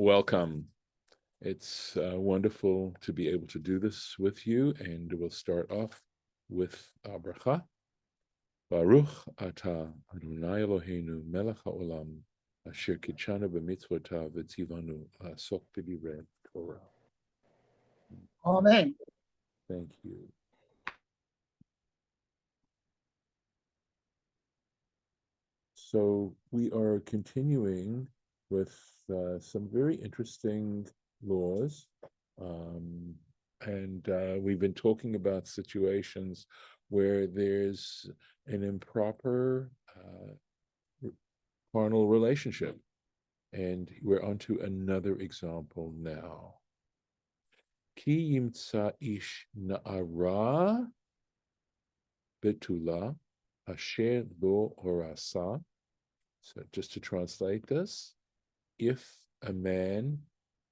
Welcome. It's wonderful to be able to do this with you, and we'll start off with our bracha. Baruch atah Adonai Eloheinu melech haolam asher kitshanu b'mitzvotav v'tzivanu la'asok b'divrei Torah. Amen. Thank you. So we are continuing with some very interesting laws. And we've been talking about situations where there's an improper carnal relationship. And we're on to another example now. Ki yimtsa ish na'ara betula asher lo orasa. So just to translate this, if a man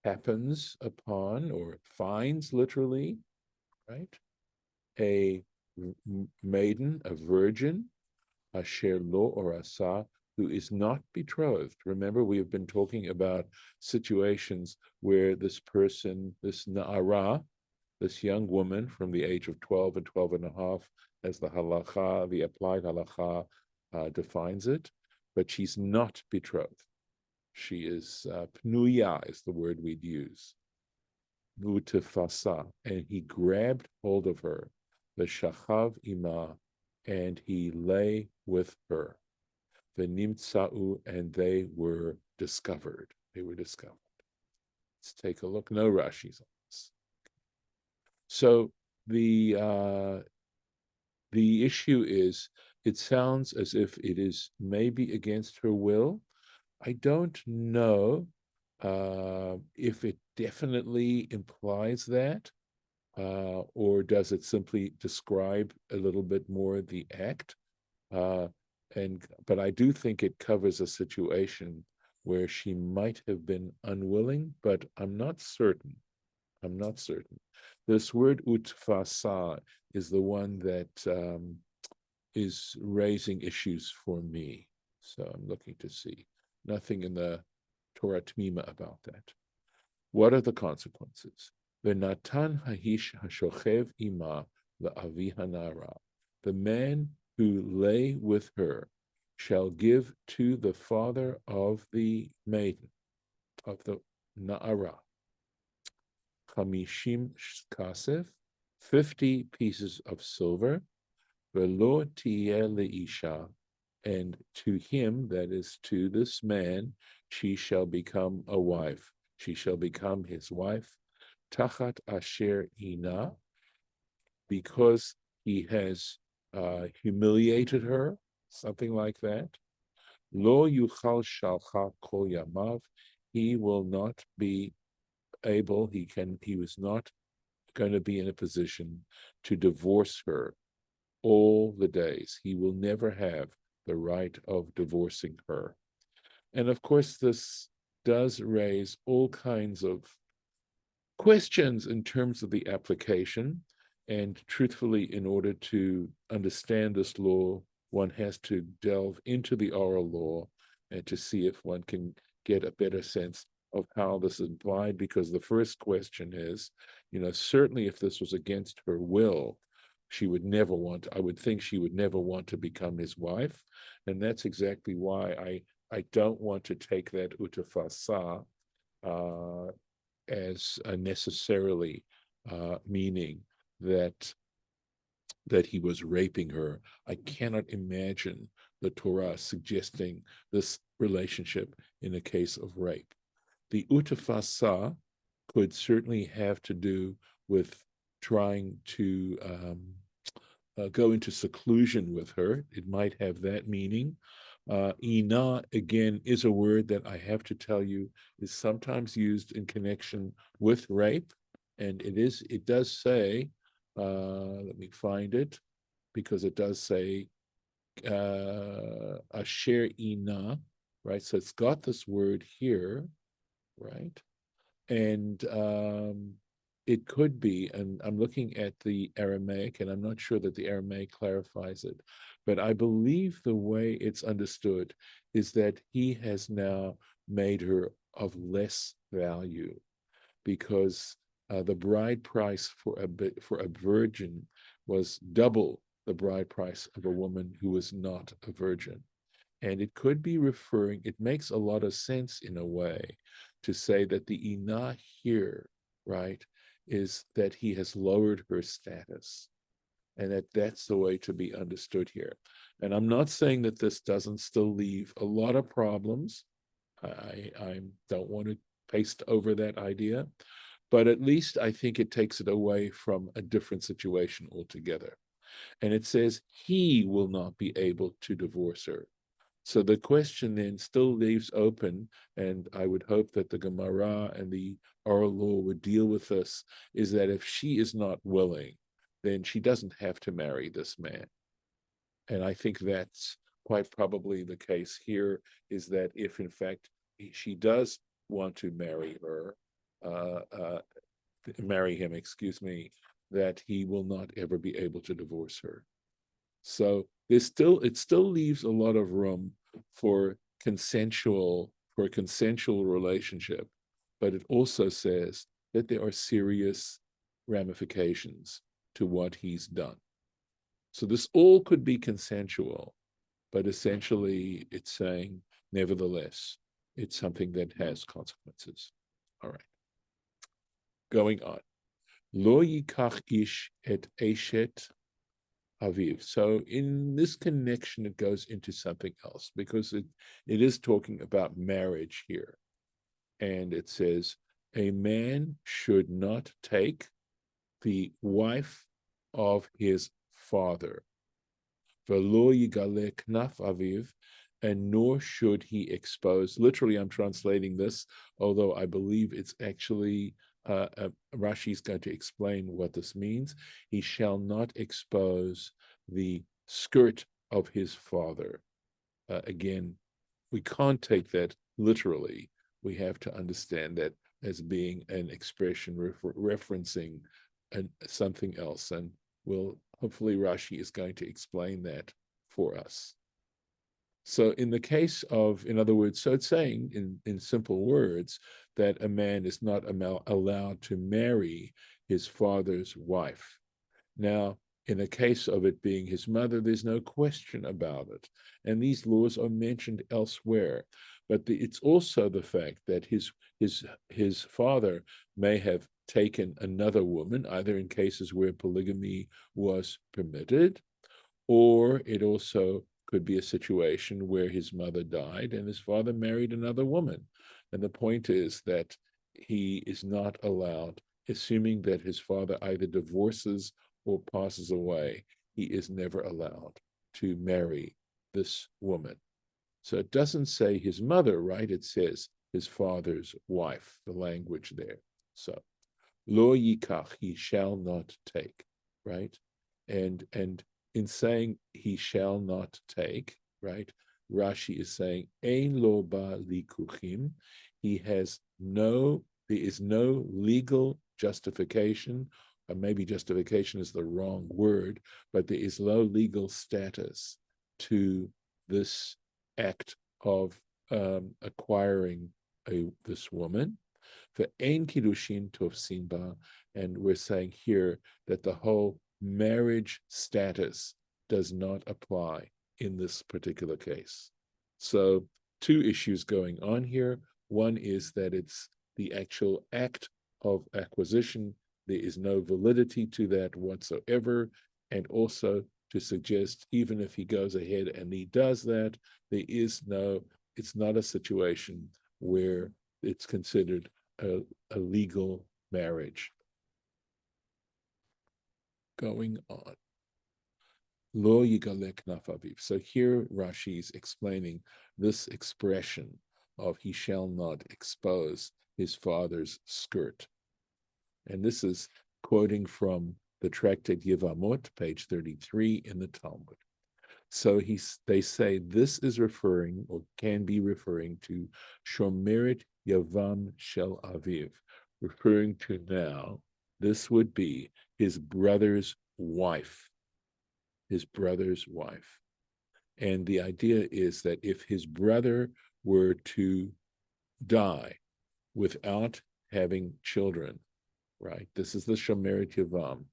happens upon or finds literally, right, a maiden, a virgin, asher lo orasa, who is not betrothed. Remember, we have been talking about situations where this person, this na'ara, this young woman from the age of 12 and 12 and a half, as the halacha, the applied halacha defines it, but she's not betrothed. She is pnuya is the word we'd use. Vutefasa, and he grabbed hold of her, the shachav ima, and he lay with her. The nimtsa'u, and they were discovered. They were discovered. Let's take a look. No Rashi's on this. So the issue is, it sounds as if it is maybe against her will. I don't know if it definitely implies that, or does it simply describe a little bit more the act? But I do think it covers a situation where she might have been unwilling, but I'm not certain. I'm not certain. This word utfasa is the one that is raising issues for me. So I'm looking to see. Nothing in the Torah Tmima about that. What are the consequences? V'natan ha'ish hashochev ima la'avi hanara. The man who lay with her shall give to the father of the maiden, of the na'ara, chamishim kasef, 50 pieces of silver, v'lo tiyeh leisha, and to him, that is to this man, she shall become a wife. She shall become his wife, tachat asher ina, because he has humiliated her, something like that. Lo yuchal shalcha kol yamav, he will not be able, he was not going to be in a position to divorce her all the days. He will never have the right of divorcing her. And of course, this does raise all kinds of questions in terms of the application. And truthfully, in order to understand this law, one has to delve into the oral law and to see if one can get a better sense of how this is applied. Because the first question is, certainly if this was against her will, she would never want, I would think she would never want to become his wife. And that's exactly why I don't want to take that utafasa as necessarily meaning that he was raping her. I cannot imagine the Torah suggesting this relationship in a case of rape. The utafasa could certainly have to do with trying to go into seclusion with her. It might have that meaning. Ina, again, is a word that I have to tell you is sometimes used in connection with rape. And it does say, let me find it, because it does say asher ina, right? So it's got this word here, right? And it could be, and I'm looking at the Aramaic, and I'm not sure that the Aramaic clarifies it, but I believe the way it's understood is that he has now made her of less value, because the bride price for a virgin was double the bride price of a woman who was not a virgin. And it could be referring, it makes a lot of sense in a way to say that the inah here, right, is that he has lowered her status, and that's the way to be understood here. And I'm not saying that this doesn't still leave a lot of problems. I don't want to paste over that idea, but at least I think it takes it away from a different situation altogether. And it says he will not be able to divorce her. So the question then still leaves open, and I would hope that the Gemara and the oral law would deal with this, is that if she is not willing, then she doesn't have to marry this man. And I think that's quite probably the case here, is that if in fact she does want to marry her, marry him, excuse me, that he will not ever be able to divorce her. So it still leaves a lot of room for a consensual relationship, but it also says that there are serious ramifications to what he's done. So this all could be consensual, but essentially it's saying, nevertheless, it's something that has consequences. All right. Going on. Lo yikach ish et eshet aviv. So in this connection, it goes into something else, because it is talking about marriage here. And it says, a man should not take the wife of his father. Velo yigale knaf aviv, and nor should he expose. Literally, I'm translating this, although I believe it's actually Rashi is going to explain what this means. He shall not expose the skirt of his father. Again, we can't take that literally. We have to understand that as being an expression referencing something else. And hopefully Rashi is going to explain that for us. So in the case of, in other words, so it's saying in simple words that a man is not allowed to marry his father's wife. Now, in the case of it being his mother, there's no question about it. And these laws are mentioned elsewhere. But it's also the fact that his father may have taken another woman, either in cases where polygamy was permitted, or it also could be a situation where his mother died and his father married another woman. And the point is that he is not allowed, assuming that his father either divorces or passes away, he is never allowed to marry this woman. So it doesn't say his mother, right? It says his father's wife, the language there. So, lo yikach, he shall not take, right? And in saying he shall not take, right? Rashi is saying, ein lo ba likuchim. There is no legal justification, or maybe justification is the wrong word, but there is no legal status to this act of acquiring this woman. For ein kiddushin tofsin ba, and we're saying here that the whole marriage status does not apply in this particular case. So two issues going on here. One is that it's the actual act of acquisition. There is no validity to that whatsoever. And also to suggest, even if he goes ahead and he does that, it's not a situation where it's considered a legal marriage. Going on. Lo yigalek nafaviv. So here Rashi is explaining this expression of he shall not expose his father's skirt. And this is quoting from the tractate Yevamot, page 33 in the Talmud. So they say this is referring, or can be referring to Shomeret Yavam Shel Aviv, referring to now, this would be his brother's wife. His brother's wife. And the idea is that if his brother were to die without having children, right? This is the Shomeret Yavam,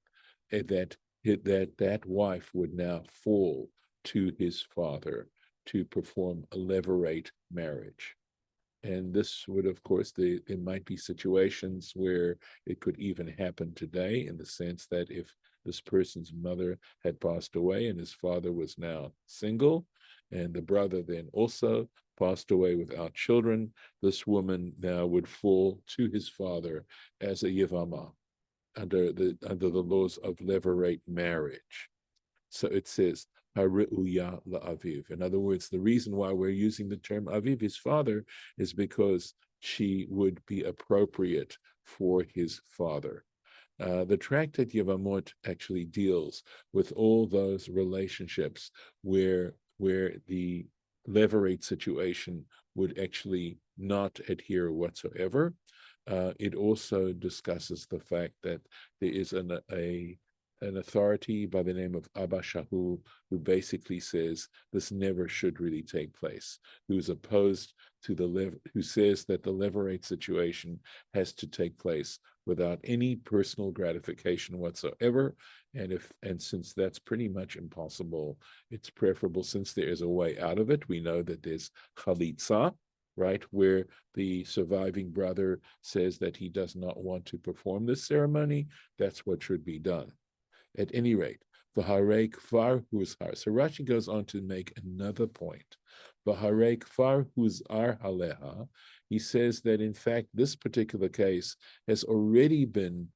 that wife would now fall to his father to perform a levirate marriage. And this would, of course, there might be situations where it could even happen today, in the sense that if this person's mother had passed away and his father was now single, and the brother then also passed away without children, this woman now would fall to his father as a yivama under the laws of levirate marriage. So it says, Hari'uya la'aviv. In other words, the reason why we're using the term aviv, his father, is because she would be appropriate for his father. The tractate Yevamot actually deals with all those relationships where the levirate situation would actually not adhere whatsoever. It also discusses the fact that there is an authority by the name of Abba Shahu, who basically says this never should really take place, who's opposed to who says that the levirate situation has to take place without any personal gratification whatsoever. And since that's pretty much impossible, it's preferable, since there is a way out of it. We know that there's chalitza, right, where the surviving brother says that he does not want to perform this ceremony. That's what should be done. At any rate, v'harei kfar huzhar. So Rashi goes on to make another point. V'harei kfar huzar haleha. He says that in fact this particular case has already been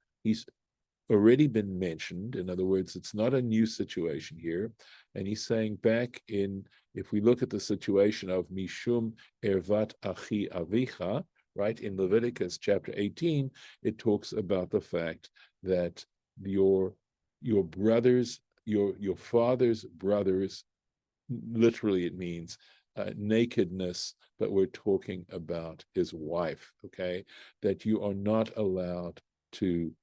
mentioned. In other words, it's not a new situation here. And he's saying back in, if we look at the situation of Mishum Ervat Achi Avicha, right, in Leviticus chapter 18, it talks about the fact that your brothers, your father's brothers, literally it means nakedness, but we're talking about his wife, okay? That you are not allowed to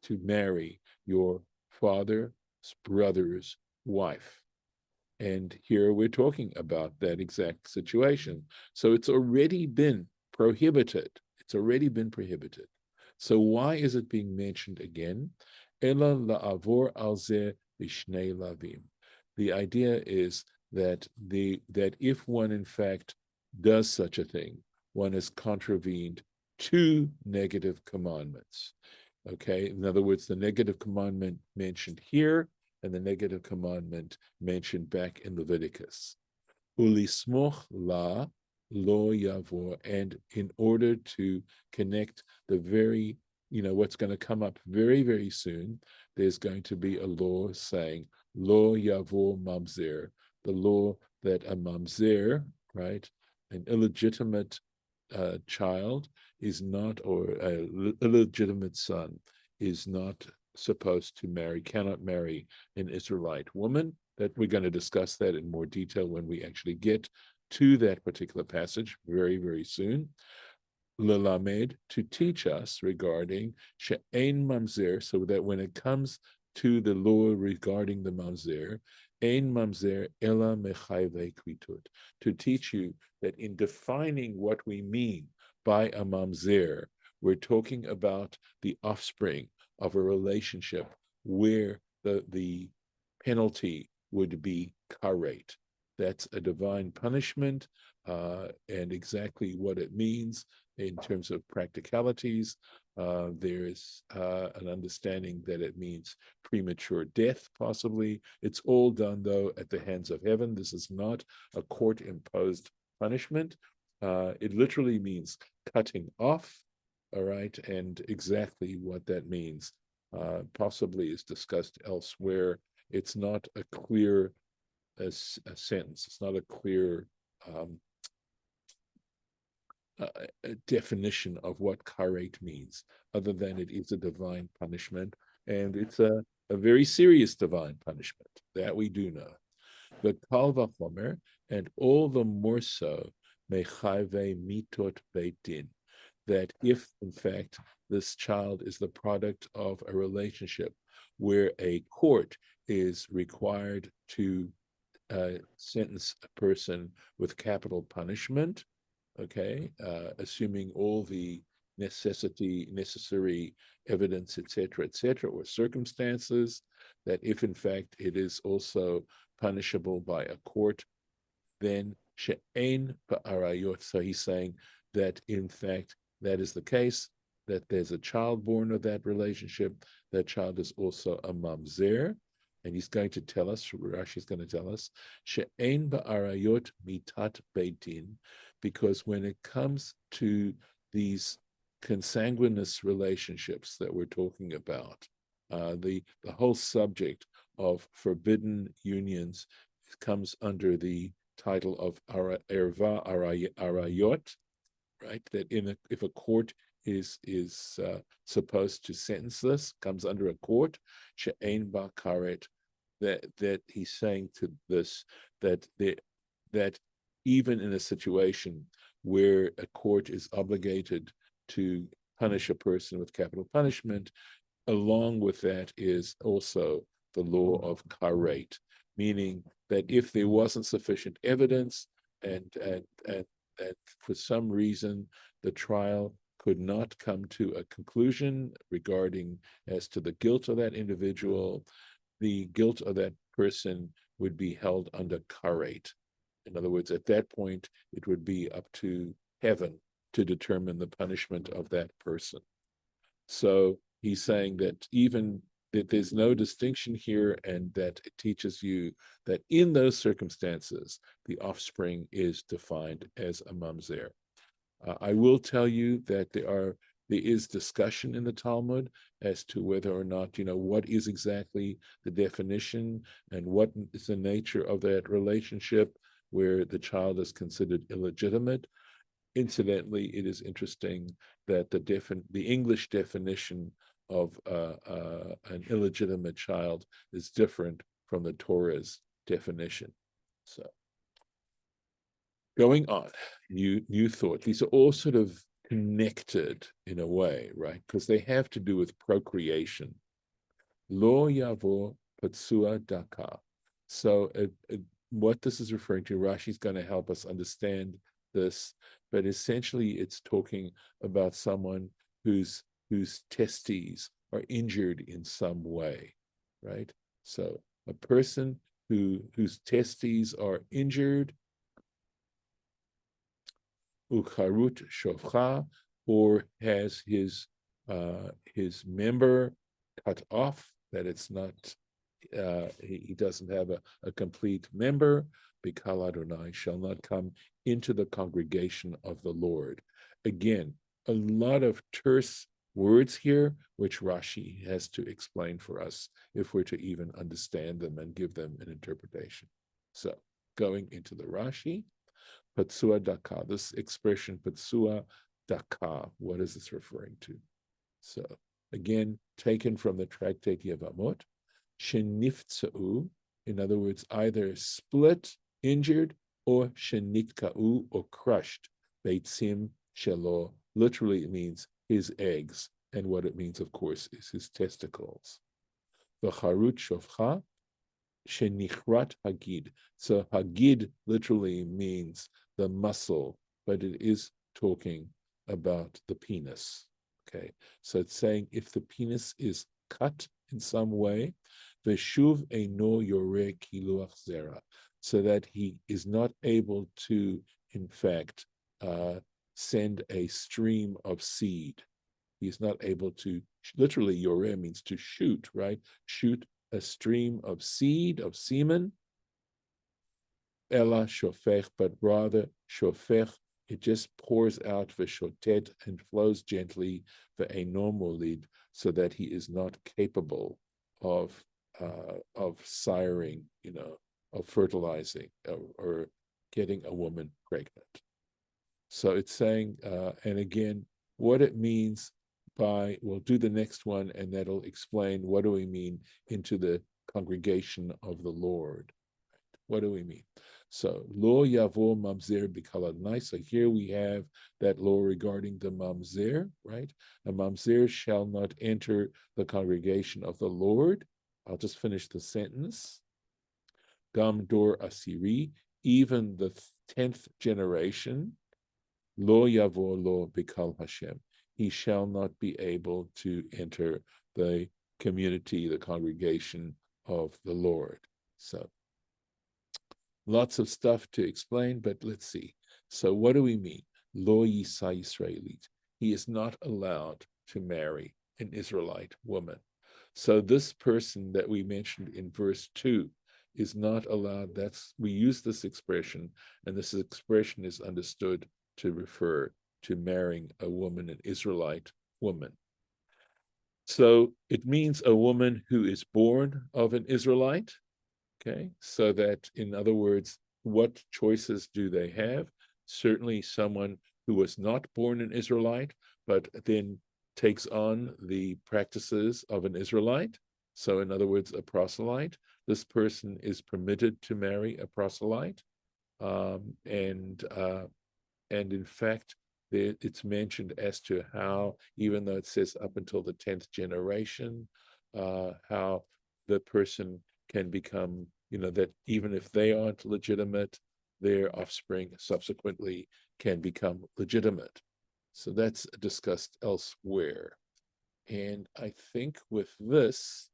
marry your father's brother's wife. And here we're talking about that exact situation. So it's already been prohibited. It's already been prohibited. So why is it being mentioned again? Ela la'avor al zeh b'shnei lavim. The idea is that if one in fact does such a thing, one has contravened two negative commandments. Okay, in other words, the negative commandment mentioned here and the negative commandment mentioned back in Leviticus. Ulismoch la lo yavor, and in order to connect the very, what's going to come up very, very soon, there's going to be a law saying, lo yavor mamzer, the law that a mamzer, right, an illegitimate child is not, or an illegitimate son is not supposed to marry, cannot marry an Israelite woman. That we're going to discuss that in more detail when we actually get to that particular passage very, very soon. Lelamed, to teach us regarding she'ein mamzer, so that when it comes to the law regarding the mamzer, ein mamzer ela mechayve kvitut, to teach you that in defining what we mean by a mamzer, we're talking about the offspring of a relationship where the penalty would be karet. That's a divine punishment, and exactly what it means in terms of practicalities. There's an understanding that it means premature death, possibly. It's all done, though, at the hands of heaven. This is not a court-imposed punishment. It literally means cutting off, all right, and exactly what that means possibly is discussed elsewhere. It's not a clear a sentence. It's not a clear a definition of what karet means, other than it is a divine punishment, and it's a very serious divine punishment, that we do know. The kal vachomer, and all the more so, mechayve mitot beit din, that if in fact this child is the product of a relationship where a court is required to sentence a person with capital punishment, okay, assuming all the necessary evidence, etc., or circumstances, that if in fact it is also punishable by a court, then she'ein ba'arayot. So he's saying that in fact that is the case, that there's a child born of that relationship. That child is also a mamzer. And he's going to tell us, Rashi is going to tell us, she'ein ba'arayot mitat beitin, because when it comes to these consanguineous relationships that we're talking about, the whole subject of forbidden unions comes under the title of erva arayot, right? That if a court is supposed to sentence this, comes under a court, she'ein ba karet, that he's saying to this that even in a situation where a court is obligated to punish a person with capital punishment, along with that is also the law of karet, meaning that if there wasn't sufficient evidence and for some reason the trial could not come to a conclusion regarding as to the guilt of that individual, the guilt of that person would be held under karet. In other words, at that point, it would be up to heaven to determine the punishment of that person. So he's saying that even that there's no distinction here, and that it teaches you that in those circumstances, the offspring is defined as a mamzer. I will tell you that there is discussion in the Talmud as to whether or not, what is exactly the definition and what is the nature of that relationship where the child is considered illegitimate. Incidentally, it is interesting that the English definition of an illegitimate child is different from the Torah's definition. So, going on, new thought. These are all sort of connected in a way, right? Because they have to do with procreation. Lo yavo patsua daka. So, what this is referring to, Rashi's going to help us understand this, but essentially it's talking about someone whose testes are injured in some way, right? So a person whose testes are injured, ucharut shofcha, or has his member cut off, that it's not he doesn't have a complete member, Bikal Adonai shall not come into the congregation of the Lord. Again, a lot of terse words here, which Rashi has to explain for us if we're to even understand them and give them an interpretation. So, going into the Rashi, Patsua Daka, this expression Patsua Daka, what is this referring to? So, again, taken from the tractate Yevamot, Sheniftza'u, in other words, either split, injured, or shenitka'u, or crushed. Beitzim shelo, literally it means his eggs, and what it means, of course, is his testicles. V'charut shofcha, shenichrat hagid. So hagid literally means the muscle, but it is talking about the penis. Okay, so it's saying if the penis is cut in some way, Veshuv eino yoreh kiluach zera, so that he is not able to, in fact, send a stream of seed. He's not able to, literally, yoreh means to shoot, right? Shoot a stream of seed, of semen. Ella shofech, but rather shofech, it just pours out veshotet and flows gently ve'eino molid, so that he is not capable of siring, of fertilizing or getting a woman pregnant. So it's saying, and again, what it means by, we'll do the next one, and that'll explain what do we mean into the congregation of the Lord. What do we mean? So, lo yavo mamzer bikal Adonai. So here we have that law regarding the mamzer, right? A mamzer shall not enter the congregation of the Lord. I'll just finish the sentence. Gam dor asiri, even the 10th generation. Lo yavo lo bikal Hashem. He shall not be able to enter the community, the congregation of the Lord. So lots of stuff to explain, but let's see. So what do we mean? Lo yisa Israelite. He is not allowed to marry an Israelite woman. So this person that we mentioned in verse 2 is not allowed. We use this expression, and this expression is understood to refer to marrying a woman, an Israelite woman. So it means a woman who is born of an Israelite. Okay, so that, in other words, what choices do they have? Certainly someone who was not born an Israelite, but then takes on the practices of an Israelite. So in other words, a proselyte. This person is permitted to marry a proselyte. And in fact, it's mentioned as to how, even though it says up until the 10th generation, how the person can become, that even if they aren't legitimate, their offspring subsequently can become legitimate. So that's discussed elsewhere. And I think with this,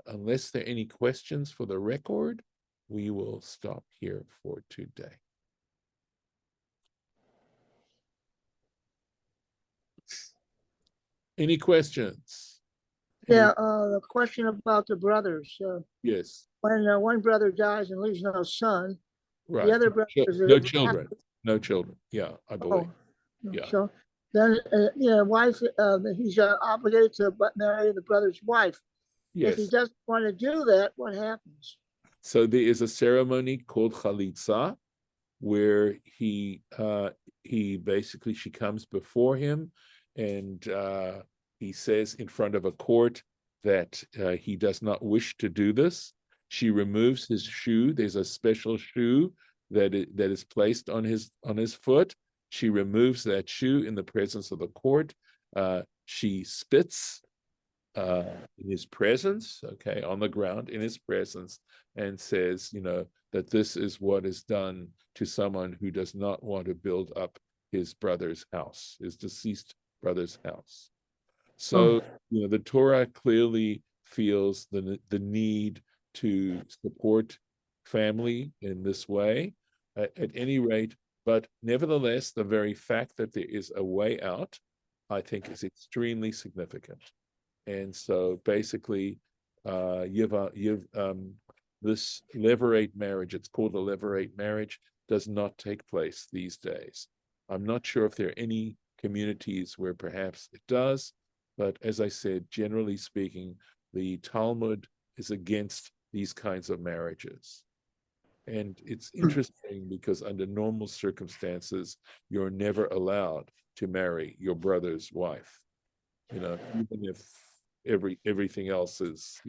unless there are any questions for the record, we will stop here for today. Any questions? Yeah, the question about the brothers. Yes. When one brother dies and leaves no son, Right. the other brother No children. No children. Yeah, I believe. Yeah. So then, wife, he's obligated to marry the brother's wife. Yes. If he doesn't want to do that, what happens? So there is a ceremony called chalitza, where she comes before him, and he says in front of a court that he does not wish to do this. She removes his shoe. There's a special shoe that is placed on his foot. She removes that shoe in the presence of the court. She spits in his presence, okay, on the ground in his presence, and says, that this is what is done to someone who does not want to build up his brother's house, his deceased brother's house. So, the Torah clearly feels the need to support family in this way, at any rate. But nevertheless, the very fact that there is a way out, I think, is extremely significant. And so basically, this levirate marriage, it's called a levirate marriage, does not take place these days. I'm not sure if there are any communities where perhaps it does, but as I said, generally speaking, the Talmud is against these kinds of marriages. And it's interesting because under normal circumstances, you're never allowed to marry your brother's wife, even if everything else is,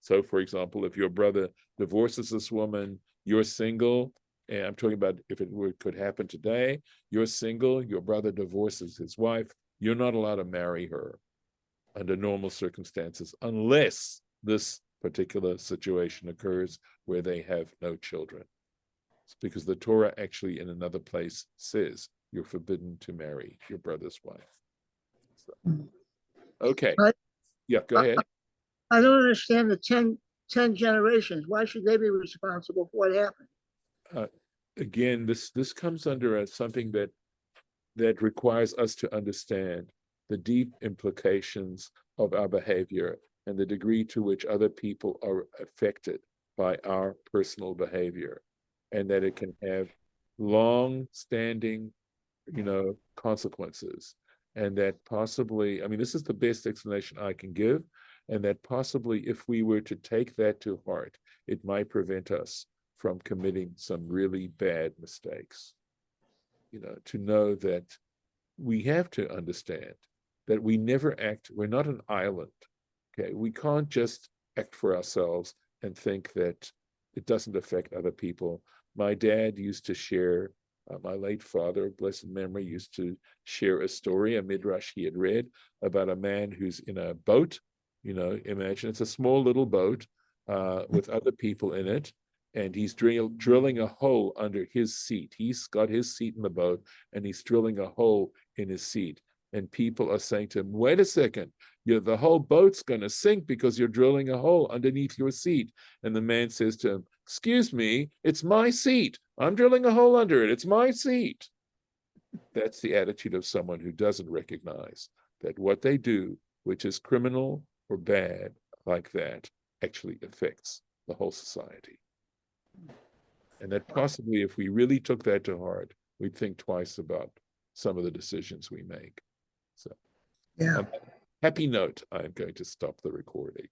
So for example, if your brother divorces this woman, you're single, and I'm talking about if it could happen today, you're single, your brother divorces his wife, you're not allowed to marry her under normal circumstances, unless this particular situation occurs where they have no children. It's because the Torah actually in another place says you're forbidden to marry your brother's wife. So, okay. Yeah, go ahead. I don't understand the 10 generations. Why should they be responsible for what happened? Again, this comes under something that requires us to understand the deep implications of our behavior and the degree to which other people are affected by our personal behavior, and that it can have long-standing, consequences, and that possibly, this is the best explanation I can give, and that possibly if we were to take that to heart, it might prevent us from committing some really bad mistakes. To know that we have to understand that we never act, we're not an island, okay? We can't just act for ourselves and think that it doesn't affect other people. My dad used to share, my late father, blessed memory, used to share a story, a midrash he had read about a man who's in a boat. Imagine it's a small little boat with other people in it, and he's drilling a hole under his seat. He's got his seat in the boat, and he's drilling a hole in his seat. And people are saying to him, wait a second, the whole boat's going to sink because you're drilling a hole underneath your seat. And the man says to him, excuse me, it's my seat. I'm drilling a hole under it. It's my seat. That's the attitude of someone who doesn't recognize that what they do, which is criminal or bad like that, actually affects the whole society. And that possibly, if we really took that to heart, we'd think twice about some of the decisions we make. So, Yeah. on that happy note, I'm going to stop the recording.